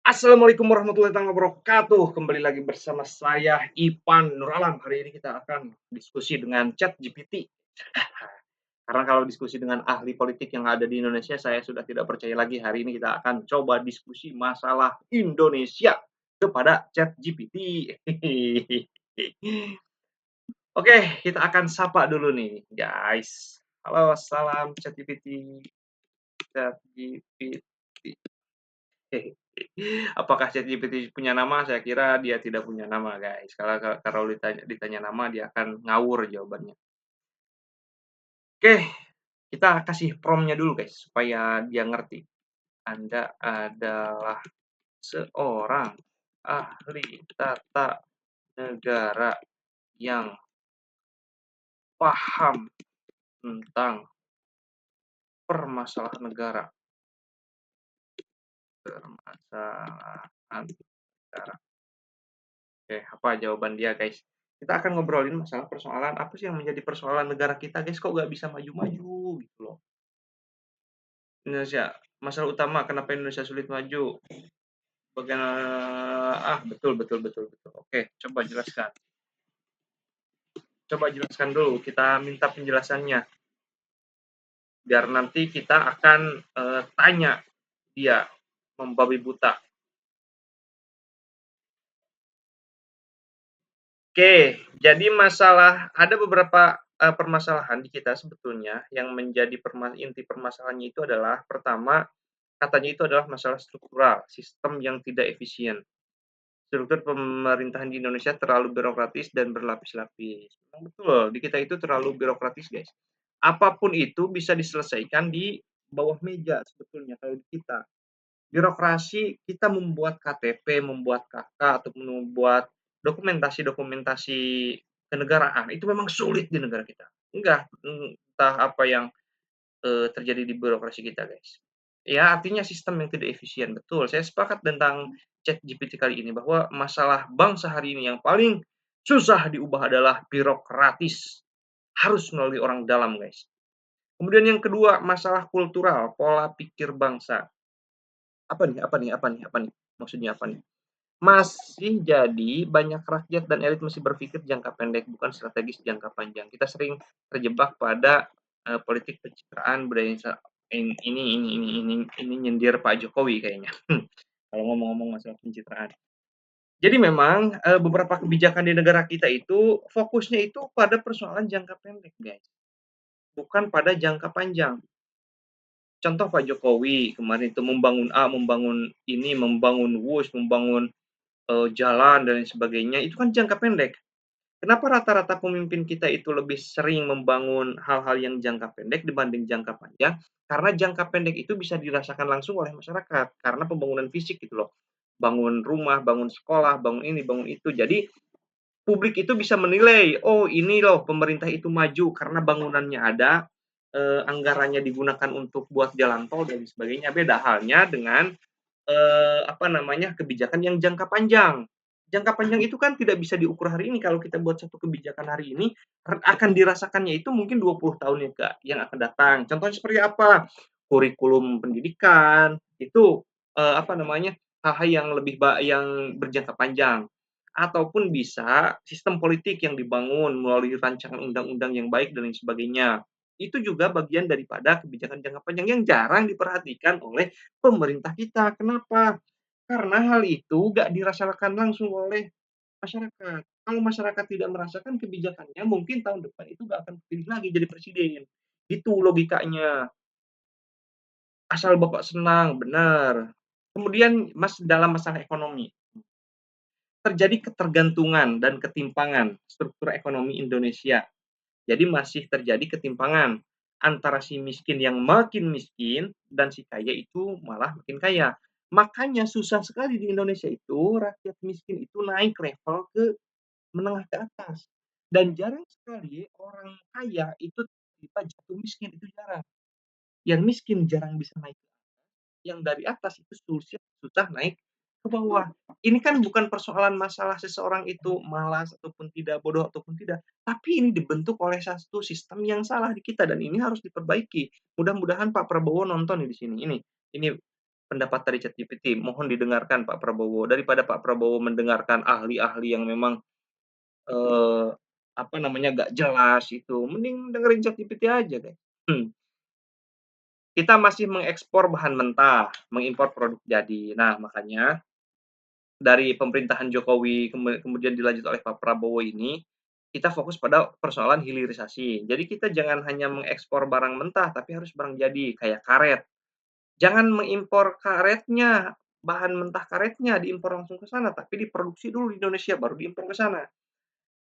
Assalamualaikum warahmatullahi wabarakatuh. Kembali lagi bersama saya Ipan Nuralam. Hari ini kita akan diskusi dengan ChatGPT. Karena kalau diskusi dengan ahli politik yang ada di Indonesia, saya sudah tidak percaya lagi. Hari ini kita akan coba diskusi masalah Indonesia kepada ChatGPT. Oke, kita akan sapa dulu nih, guys. Halo, salam ChatGPT. ChatGPT. Apakah ChatGPT punya nama? Saya kira dia tidak punya nama, guys. Kalau ditanya nama, dia akan ngawur jawabannya. Oke, kita kasih prompt-nya dulu, guys, supaya dia ngerti. Anda adalah seorang ahli tata negara yang paham tentang permasalahan negara. Permasalahan negara. Oke, apa jawaban dia, guys? Kita akan ngobrolin masalah persoalan apa sih yang menjadi persoalan negara kita, guys, kok nggak bisa maju-maju gitu loh. Indonesia, masalah utama kenapa Indonesia sulit maju? Betul betul betul betul. Oke, coba jelaskan. Coba jelaskan dulu, kita minta penjelasannya. Biar nanti kita akan tanya dia membabi buta. Oke, jadi ada beberapa permasalahan di kita sebetulnya yang menjadi inti permasalahannya itu adalah pertama, katanya itu adalah masalah struktural, sistem yang tidak efisien. Struktur pemerintahan di Indonesia terlalu birokratis dan berlapis-lapis. Memang betul, di kita itu terlalu birokratis, guys. Apapun itu bisa diselesaikan di bawah meja sebetulnya kalau di kita. Birokrasi kita membuat KTP, membuat KK, atau membuat dokumentasi-dokumentasi kenegaraan itu memang sulit di negara kita. Enggak, entah apa yang terjadi di birokrasi kita, guys. Ya, artinya sistem yang tidak efisien, betul. Saya sepakat tentang ChatGPT kali ini bahwa masalah bangsa hari ini yang paling susah diubah adalah birokratis. Harus melalui orang dalam, guys. Kemudian yang kedua, masalah kultural, pola pikir bangsa. Apa nih apa nih apa nih apa nih? Maksudnya apa nih? Masih jadi banyak rakyat dan elit masih berpikir jangka pendek, bukan strategis jangka panjang. Kita sering terjebak pada politik pencitraan budaya ini nyindir Pak Jokowi kayaknya. Kalau ngomong-ngomong masalah pencitraan. Jadi memang beberapa kebijakan di negara kita itu fokusnya itu pada persoalan jangka pendek, guys, bukan pada jangka panjang. Contoh Pak Jokowi kemarin itu membangun A, membangun ini, membangun WUS, membangun jalan dan lain sebagainya, itu kan jangka pendek. Kenapa rata-rata pemimpin kita itu lebih sering membangun hal-hal yang jangka pendek dibanding jangka panjang? Karena jangka pendek itu bisa dirasakan langsung oleh masyarakat, karena pembangunan fisik gitu loh. Bangun rumah, bangun sekolah, bangun ini, bangun itu. Jadi publik itu bisa menilai, oh ini loh pemerintah itu maju karena bangunannya ada, anggarannya digunakan untuk buat jalan tol dan sebagainya. Beda halnya dengan kebijakan yang jangka panjang. Jangka panjang itu kan tidak bisa diukur hari ini. Kalau kita buat satu kebijakan hari ini, akan dirasakannya itu mungkin 20 tahun yang akan datang. Contohnya seperti apa? Kurikulum pendidikan, itu hal-hal yang yang berjangka panjang. Ataupun bisa sistem politik yang dibangun melalui rancangan undang-undang yang baik dan lain sebagainya. Itu juga bagian daripada kebijakan jangka panjang yang jarang diperhatikan oleh pemerintah kita. Kenapa? Karena hal itu nggak dirasakan langsung oleh masyarakat. Kalau masyarakat tidak merasakan kebijakannya, mungkin tahun depan itu nggak akan terpilih lagi jadi presiden. Itu logikanya. Asal Bapak senang, benar. Kemudian dalam masalah ekonomi, terjadi ketergantungan dan ketimpangan struktur ekonomi Indonesia. Jadi masih terjadi ketimpangan antara si miskin yang makin miskin dan si kaya itu malah makin kaya. Makanya susah sekali di Indonesia itu rakyat miskin itu naik level ke menengah ke atas. Dan jarang sekali orang kaya itu tiba jatuh miskin, itu jarang. Yang miskin jarang bisa naik, yang dari atas itu susah naik ke bawah. Ini kan bukan persoalan masalah seseorang itu malas ataupun tidak, bodoh ataupun tidak, tapi ini dibentuk oleh satu sistem yang salah di kita dan ini harus diperbaiki. Mudah-mudahan Pak Prabowo nonton nih di sini. Ini pendapat dari ChatGPT, mohon didengarkan Pak Prabowo. Daripada Pak Prabowo mendengarkan ahli-ahli yang memang, eee, apa namanya, nggak jelas itu, mending dengerin ChatGPT aja deh. Kita masih mengekspor bahan mentah, mengimpor produk jadi. Nah, makanya dari pemerintahan Jokowi kemudian dilanjut oleh Pak Prabowo ini, kita fokus pada persoalan hilirisasi. Jadi kita jangan hanya mengekspor barang mentah, tapi harus barang jadi, kayak karet. Jangan mengimpor karetnya, bahan mentah karetnya diimpor langsung ke sana, tapi diproduksi dulu di Indonesia, baru diimpor ke sana.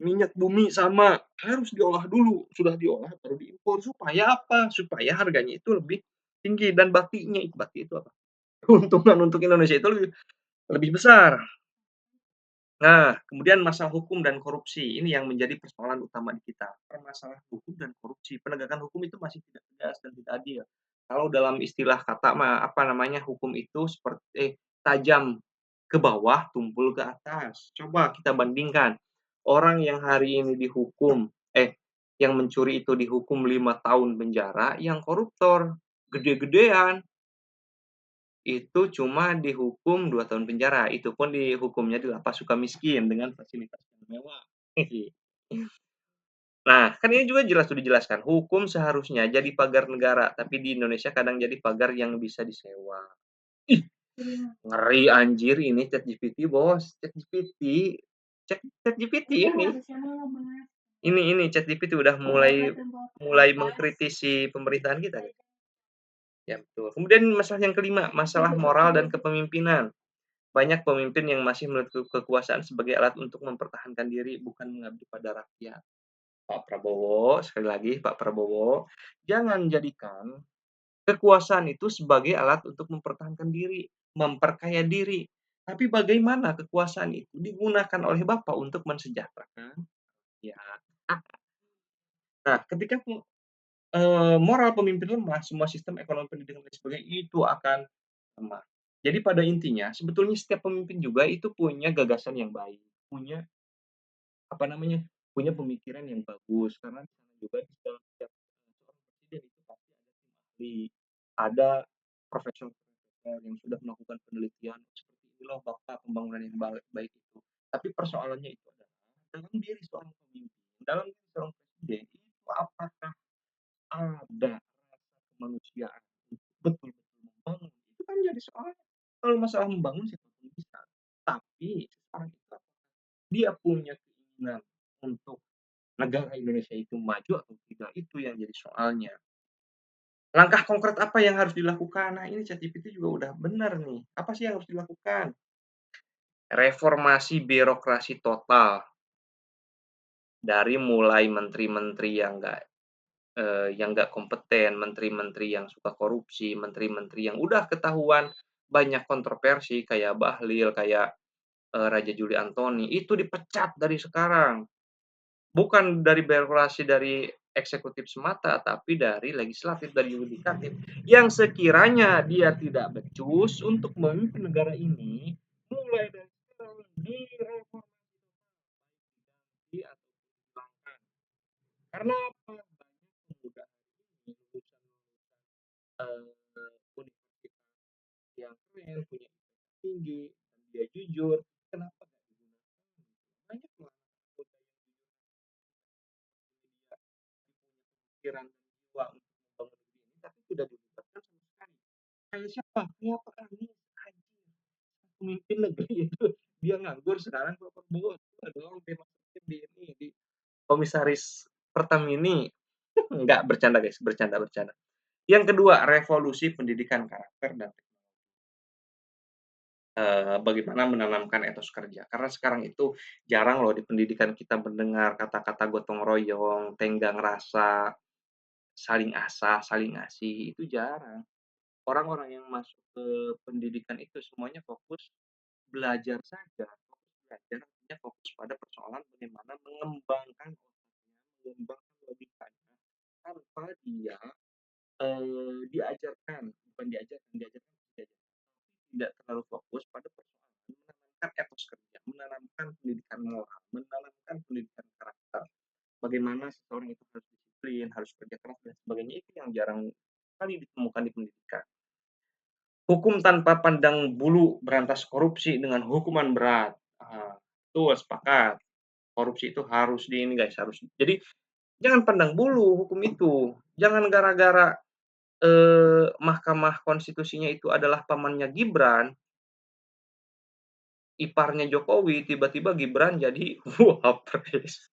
Minyak bumi sama, harus diolah dulu, sudah diolah baru diimpor. Supaya apa? Supaya harganya itu lebih tinggi dan bakti itu apa? Keuntungan untuk Indonesia itu lebih lebih besar. Nah, kemudian masalah hukum dan korupsi, ini yang menjadi persoalan utama di kita. Permasalahan hukum dan korupsi, penegakan hukum itu masih tidak tegas dan tidak adil. Kalau dalam istilah kata apa namanya, hukum itu seperti tajam ke bawah, tumpul ke atas. Coba kita bandingkan, orang yang hari ini yang mencuri itu dihukum 5 tahun penjara, yang koruptor gede-gedean itu cuma dihukum 2 tahun penjara, itu pun dihukumnya di lapas sukamiskin dengan fasilitas yang mewah. Nah, kan ini juga jelas sudah dijelaskan, hukum seharusnya jadi pagar negara, tapi di Indonesia kadang jadi pagar yang bisa disewa. Ih, ngeri anjir ini ChatGPT, Bos, ChatGPT. ChatGPT ini. Ini ChatGPT udah mulai mengkritisi pemerintahan kita. Ya, betul. Kemudian masalah yang kelima, masalah moral dan kepemimpinan. Banyak pemimpin yang masih melihat kekuasaan sebagai alat untuk mempertahankan diri, bukan mengabdi pada rakyat. Pak Prabowo, sekali lagi Pak Prabowo, jangan jadikan kekuasaan itu sebagai alat untuk mempertahankan diri, memperkaya diri. Tapi bagaimana kekuasaan itu digunakan oleh Bapak untuk mensejahterakan ya. Nah, ketika moral pemimpin lemah, semua sistem ekonomi pendidikan dan sebagainya itu akan lemah. Jadi pada intinya, sebetulnya setiap pemimpin juga itu punya gagasan yang baik, punya apa namanya, punya pemikiran yang bagus karena di sana juga di dalam setiap seorang presiden itu pasti ada tim ahli, ada profesor-profesor yang sudah melakukan penelitian seperti ini loh fakta pembangunan yang baik itu. Tapi persoalannya itu adalah dalam diri seorang pemimpin, dalam diri seorang presiden itu apakah ada rasa kemanusiaan untuk betul-betul membangun? Itu kan jadi soal. Kalau masalah membangun siapapun bisa, tapi sekarang itu dia punya keinginan untuk negara Indonesia itu maju atau tidak, itu yang jadi soalnya. Langkah konkret apa yang harus dilakukan? Nah, ini ChatGPT juga udah benar nih. Apa sih yang harus dilakukan? Reformasi birokrasi total. Dari mulai menteri-menteri yang nggak kompeten, menteri-menteri yang suka korupsi, menteri-menteri yang udah ketahuan banyak kontroversi kayak Bahlil, kayak Raja Juli Antoni, itu dipecat dari sekarang. Bukan dari birokrasi dari eksekutif semata, tapi dari legislatif, dari yudikatif. Yang sekiranya dia tidak becus untuk memimpin negara ini, mulai dari sekarang direformasi atau dihilangkan. Karena apa? Banyak pemuda hari ini lulusan universitas yang keren, punya IPK tinggi, dan dia jujur. Kenapa nggak digunakan? Banyak loh anak muda yang jujur dia pikiran dan jiwa untuk membangun negeri ini, tapi tidak dilibatkan sama sekali. Kayak siapa? Kayak Pak Anies, anjir. Pemimpin negeri itu dia nganggur sekarang Pak Prabowo coba dong dimasukin di komisaris Pertamini. Enggak, bercanda guys, bercanda bercanda. Yang kedua, revolusi pendidikan karakter dan bagaimana menanamkan etos kerja. Karena sekarang itu jarang loh di pendidikan kita mendengar kata-kata gotong royong, tenggang rasa, saling asah, saling ngasih, itu jarang. Orang-orang yang masuk ke pendidikan itu semuanya fokus belajar saja, fokus belajar artinya fokus pada persoalan bagaimana mengembangkan otaknya, mengembangkan logikanya, tanpa dia, diajarkan, tidak terlalu fokus pada persoalan menanamkan etos kerja, menanamkan pendidikan moral, menanamkan pendidikan karakter. Bagaimana seseorang itu harus disiplin, harus kerja keras dan sebagainya, itu yang jarang sekali ditemukan di pendidikan. Hukum tanpa pandang bulu berantas korupsi dengan hukuman berat. Betul sepakat. Korupsi itu harus di ini guys, harus jadi jangan pandang bulu hukum itu. Jangan gara-gara, Mahkamah Konstitusinya itu adalah pamannya Gibran, iparnya Jokowi, tiba-tiba Gibran jadi wapres.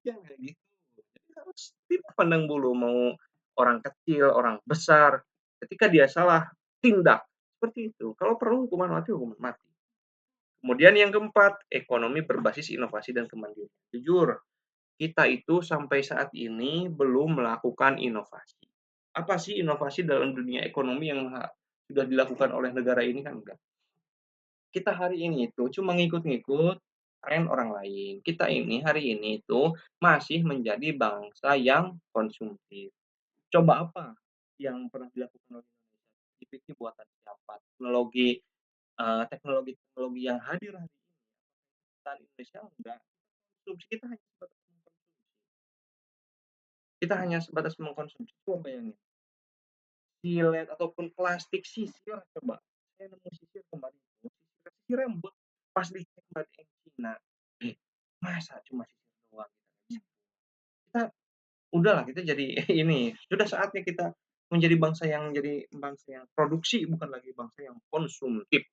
Jangan gitu. Jadi harus tidak pandang bulu, mau orang kecil, orang besar, ketika dia salah, tindak, seperti itu. Kalau perlu hukuman mati, hukuman mati. Kemudian yang keempat, ekonomi berbasis inovasi dan kemandirian. Jujur, kita itu sampai saat ini belum melakukan inovasi. Apa sih inovasi dalam dunia ekonomi yang sudah dilakukan oleh negara ini? Kan enggak. Kita hari ini itu cuma ngikut-ngikut tren orang lain. Kita ini hari ini itu masih menjadi bangsa yang konsumtif. Coba apa yang pernah dilakukan oleh Indonesia? ChatGPT buatan siapa? Teknologi yang hadir hari ini, kita Indonesia enggak. Konsumsi kita hanya sebatas mengkonsumsi. Kita hanya sebatas mengkonsumsi. Coba bayangin, silet ataupun plastik sisir coba. Saya nemu sisir kemarin itu, sisir rambut pas dicek made in China. Masa cuma sisir doang kita udahlah kita jadi ini, sudah saatnya kita menjadi bangsa yang produksi bukan lagi bangsa yang konsumtif.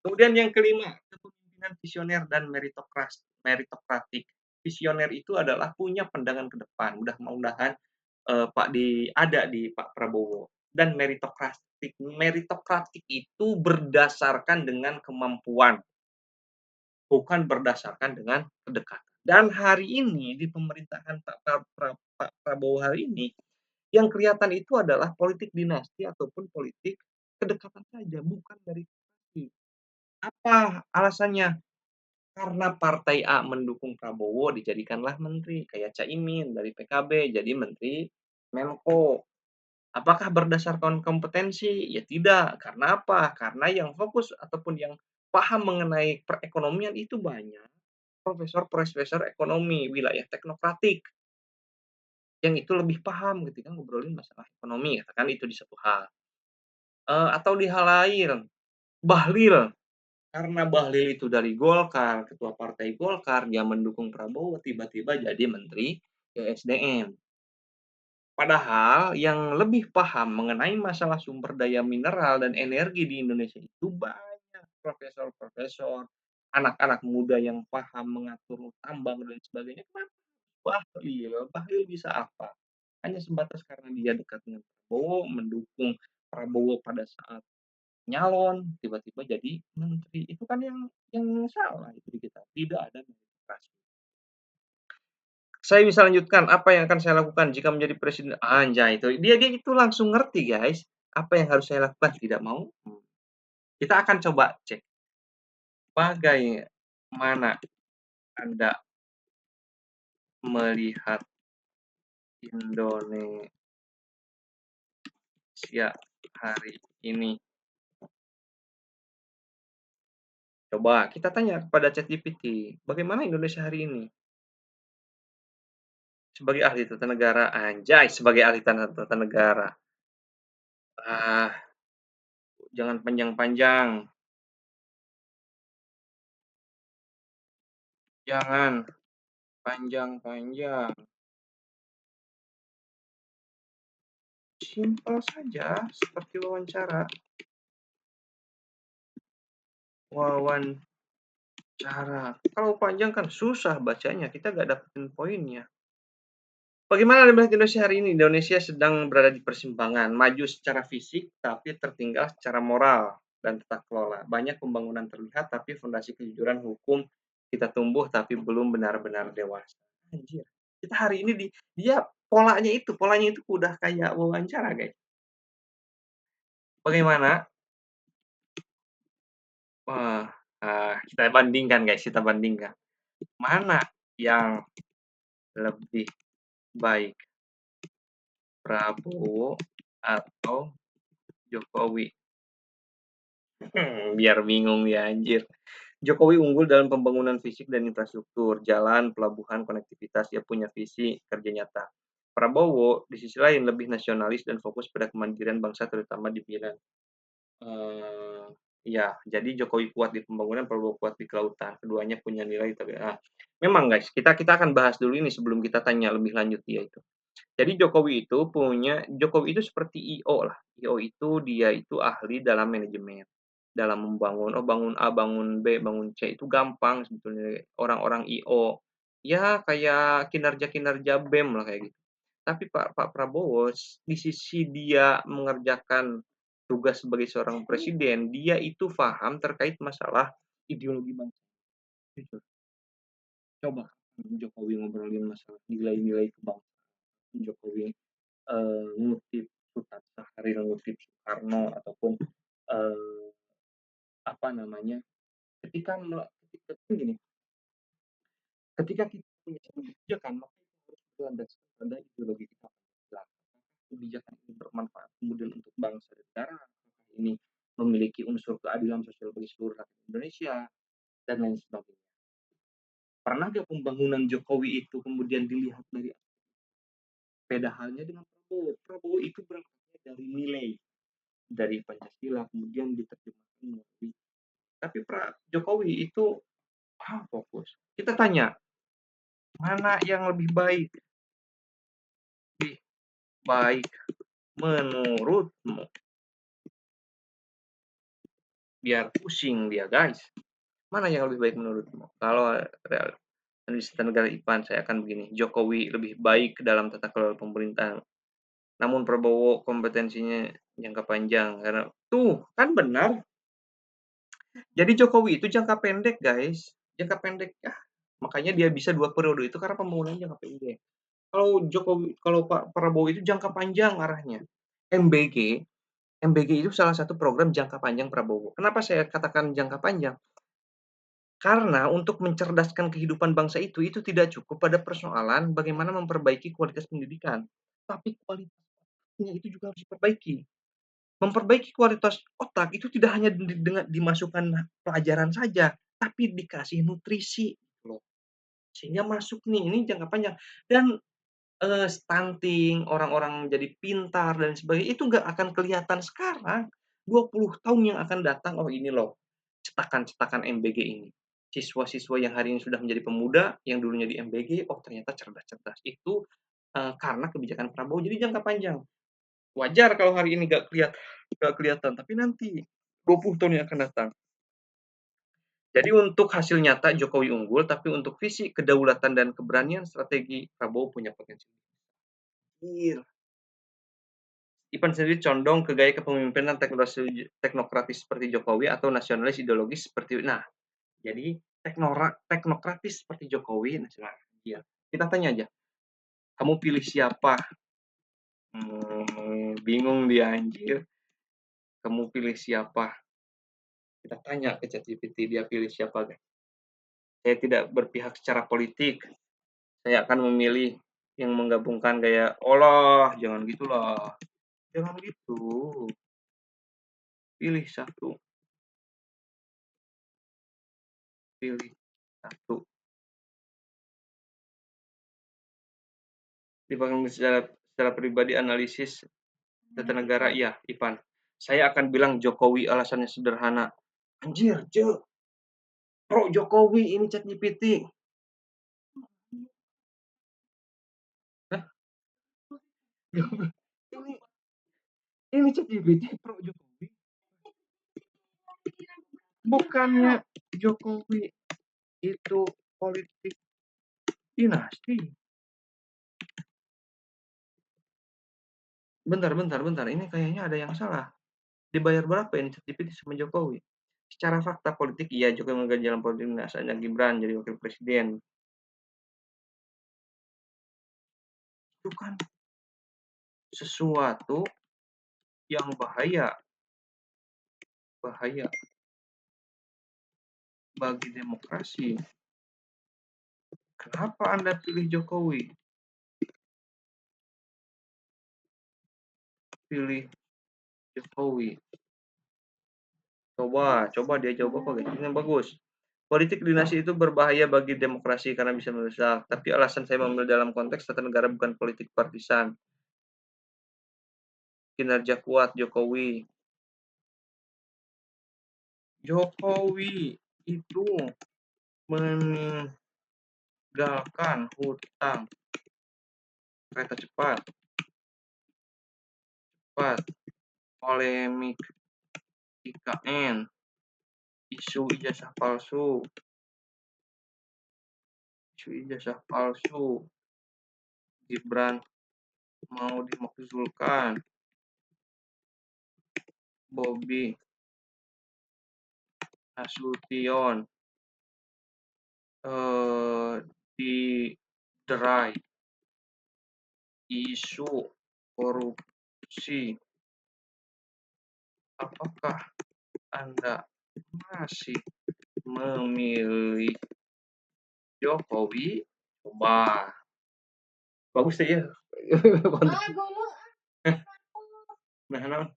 Kemudian yang kelima, kepemimpinan visioner dan meritokratik. Visioner itu adalah punya pandangan ke depan. Mudah-mudahan ada di Pak Prabowo. Dan meritokratik. Meritokratik itu berdasarkan dengan kemampuan, bukan berdasarkan dengan kedekatan. Dan hari ini di pemerintahan Pak Prabowo hari ini, yang kelihatan itu adalah politik dinasti ataupun politik kedekatan saja, bukan dari apa alasannya? Karena partai A mendukung Prabowo dijadikanlah menteri, kayak Caimin dari PKB jadi menteri Menko. Apakah berdasarkan kompetensi? Ya tidak. Karena apa? Karena yang fokus ataupun yang paham mengenai perekonomian itu banyak profesor-profesor ekonomi wilayah teknokratik yang itu lebih paham ketika ngobrolin masalah ekonomi, katakan itu di satu hal. Atau di hal lain, Bahlil. Karena Bahlil itu dari Golkar, ketua partai Golkar, dia mendukung Prabowo, tiba-tiba jadi menteri ESDM. Padahal yang lebih paham mengenai masalah sumber daya mineral dan energi di Indonesia itu banyak profesor-profesor, anak-anak muda yang paham mengatur tambang dan sebagainya. Kenapa Bahlil? Bahlil bisa apa? Hanya sebatas karena dia dekat dengan Prabowo, mendukung Prabowo pada saat nyalon, tiba-tiba jadi menteri. Itu kan yang salah itu di kita. Tidak ada meritokrasi. Saya bisa lanjutkan, apa yang akan saya lakukan jika menjadi presiden? Anjay itu. Dia itu langsung ngerti, guys. Apa yang harus saya lakukan? Tidak mau? Kita akan coba cek. Bagaimana Anda melihat Indonesia hari ini? Coba kita tanya kepada ChatGPT, bagaimana Indonesia hari ini? Sebagai ahli tata negara, anjay, sebagai ahli tata negara. Jangan panjang-panjang. Jangan panjang-panjang. Simpel saja, seperti wawancara. Kalau panjang kan susah bacanya, kita nggak dapetin poinnya. Bagaimana Anda melihat Indonesia hari ini? Indonesia sedang berada di persimpangan, maju secara fisik tapi tertinggal secara moral dan tata kelola. Banyak pembangunan terlihat tapi fondasi kejujuran hukum kita tumbuh tapi belum benar-benar dewasa. Anjir. Kita hari ini dia polanya itu udah kayak wawancara, guys. Bagaimana? Wah, kita bandingkan, guys, kita bandingkan. Mana yang lebih baik, Prabowo atau Jokowi? Biar bingung ya, anjir. Jokowi unggul dalam pembangunan fisik dan infrastruktur, jalan, pelabuhan, konektivitas, dia punya visi kerja nyata. Prabowo di sisi lain lebih nasionalis dan fokus pada kemandirian bangsa terutama di bidang iya, jadi Jokowi kuat di pembangunan, Prabowo kuat di kelautan. Keduanya punya nilai tapi memang guys, kita akan bahas dulu ini sebelum kita tanya lebih lanjut dia itu. Jadi Jokowi itu seperti I.O lah. I.O itu dia itu ahli dalam manajemen, dalam membangun, bangun A, bangun B, bangun C itu gampang sebetulnya orang-orang I.O. Ya kayak kinerja-kinerja BEM lah kayak gitu. Tapi Pak Prabowo di sisi dia mengerjakan tugas sebagai seorang presiden, dia itu paham terkait masalah ideologi bangsa. Jujur. Coba Jokowi ngobrolin masalah nilai-nilai kebangsaan. Jokowi ngutip Sultan Syahrir, ngutip Soekarno ataupun eh, apa namanya ketika ketika gini, ketika kita punya satu kebijakan maka itu harus berlandaskan pada ideologi kita. Nah, kebijakan ini bermanfaat kemudian untuk bangsa dan negara, ini memiliki unsur keadilan sosial bagi seluruh rakyat Indonesia dan lain sebagainya. Pernah gak pembangunan Jokowi itu kemudian dilihat dari beda halnya dengan Prabowo? Prabowo itu berangkatnya dari nilai dari Pancasila kemudian diterjemahkan melalui tapi Jokowi itu fokus. Kita tanya, mana yang lebih baik? Lebih baik menurutmu? Biar pusing dia, guys. Mana yang lebih baik menurutmu? Kalau analis negara IPAN saya akan begini, Jokowi lebih baik dalam tata kelola pemerintahan. Namun Prabowo kompetensinya jangka panjang karena tuh kan benar. Jadi Jokowi itu jangka pendek, guys. Jangka pendek ya. Makanya dia bisa 2 periode itu karena pembangunannya jangka pendek. Kalau Pak Prabowo itu jangka panjang arahnya. MBG, MBG itu salah satu program jangka panjang Prabowo. Kenapa saya katakan jangka panjang? Karena untuk mencerdaskan kehidupan bangsa itu tidak cukup pada persoalan bagaimana memperbaiki kualitas pendidikan, tapi kualitasnya itu juga harus diperbaiki. Memperbaiki kualitas otak itu tidak hanya dengan dimasukkan pelajaran saja, tapi dikasih nutrisi loh. Sehingga masuk nih, ini jangka panjang. Dan stunting, orang-orang jadi pintar dan sebagainya itu nggak akan kelihatan sekarang. 20 tahun yang akan datang, oh ini loh cetakan-cetakan MBG ini. Siswa-siswa yang hari ini sudah menjadi pemuda, yang dulunya di MBG, oh ternyata cerdas-cerdas. Itu karena kebijakan Prabowo, jadi jangka panjang. Wajar kalau hari ini nggak kelihatan, tapi nanti 20 tahun yang akan datang. Jadi untuk hasil nyata Jokowi unggul, tapi untuk visi kedaulatan dan keberanian strategi Prabowo punya potensi. Ipan sendiri condong ke gaya kepemimpinan teknokratis seperti Jokowi atau nasionalis ideologis seperti jadi teknokratis seperti Jokowi nasionalis. Iya. Kita tanya aja, kamu pilih siapa? Bingung dia anjir. Kamu pilih siapa? Kita tanya ke ChatGPT dia pilih siapa, guys. Saya tidak berpihak secara politik. Saya akan memilih yang menggabungkan gaya, Allah, jangan gitulah. Jangan gitu. Pilih satu. Pilih satu. Dibangun secara pribadi analisis data negara, iya, Ipan. Saya akan bilang Jokowi alasannya sederhana. Anjir, pro Jokowi ini ChatGPT. Hah? Ini ChatGPT pro Jokowi. Bukannya Jokowi itu politik dinasti. Bentar. Ini kayaknya ada yang salah. Dibayar berapa ini ChatGPT sama Jokowi? Secara fakta politik, iya Jokowi menggaji jalan politik nasaannya Gibran jadi wakil presiden. Itu kan sesuatu yang bahaya bagi demokrasi. Kenapa Anda pilih Jokowi? Pilih Jokowi. Coba dia jawab apa guys? Ini yang bagus. Politik dinasti itu berbahaya bagi demokrasi karena bisa merusak. Tapi alasan saya memilih dalam konteks tata negara bukan politik partisan. Kinerja kuat Jokowi. Jokowi itu meninggalkan hutang kereta cepat, polemik IKN, isu ijazah palsu, Gibran mau dimaksudkan, Bobi Nasution diderai, isu korupsi. Apakah Anda masih memilih Jokowi? Coba. Bagus ya. Nah, naon?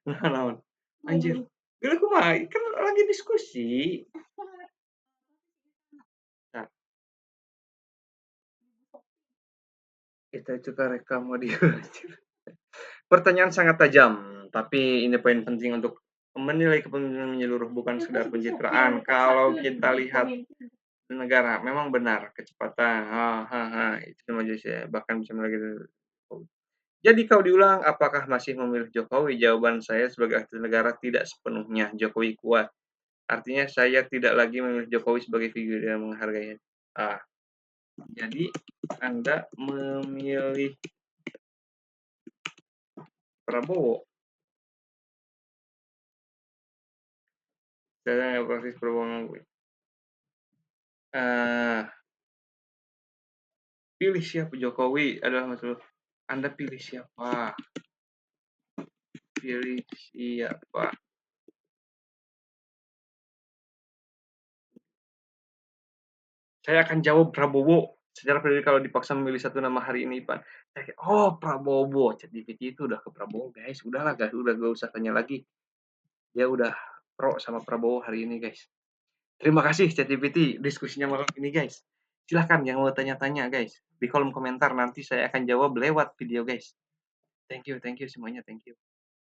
Nah, naon? Anjir. Gila kumaha? Kan lagi diskusi. Nah, kita itu rekam audio. Pertanyaan sangat tajam, tapi ini poin penting untuk menilai kepemimpinan menyeluruh bukan sekedar pencitraan. Kalau kita lihat negara, memang benar kecepatan, itu maju saya bahkan bisa melagi. Jadi kalau diulang, apakah masih memilih Jokowi? Jawaban saya sebagai artis negara tidak sepenuhnya Jokowi kuat. Artinya saya tidak lagi memilih Jokowi sebagai figur yang menghargai. Ah, jadi Anda memilih Prabowo. Saya praktis Prabowo. Pilih siapa Jokowi adalah maksud Anda pilih siapa? Pilih siapa? Saya akan jawab Prabowo. Secara pribadi kalau dipaksa memilih satu nama hari ini, Pak. Saya kayak, oh Prabowo. ChatGPT itu udah ke Prabowo, guys. Udahlah, guys. Udah gak usah tanya lagi. Dia udah pro sama Prabowo hari ini, guys. Terima kasih ChatGPT diskusinya malam ini, guys. Silahkan yang mau tanya-tanya, guys. Di kolom komentar nanti saya akan jawab lewat video, guys. Thank you semuanya. Thank you.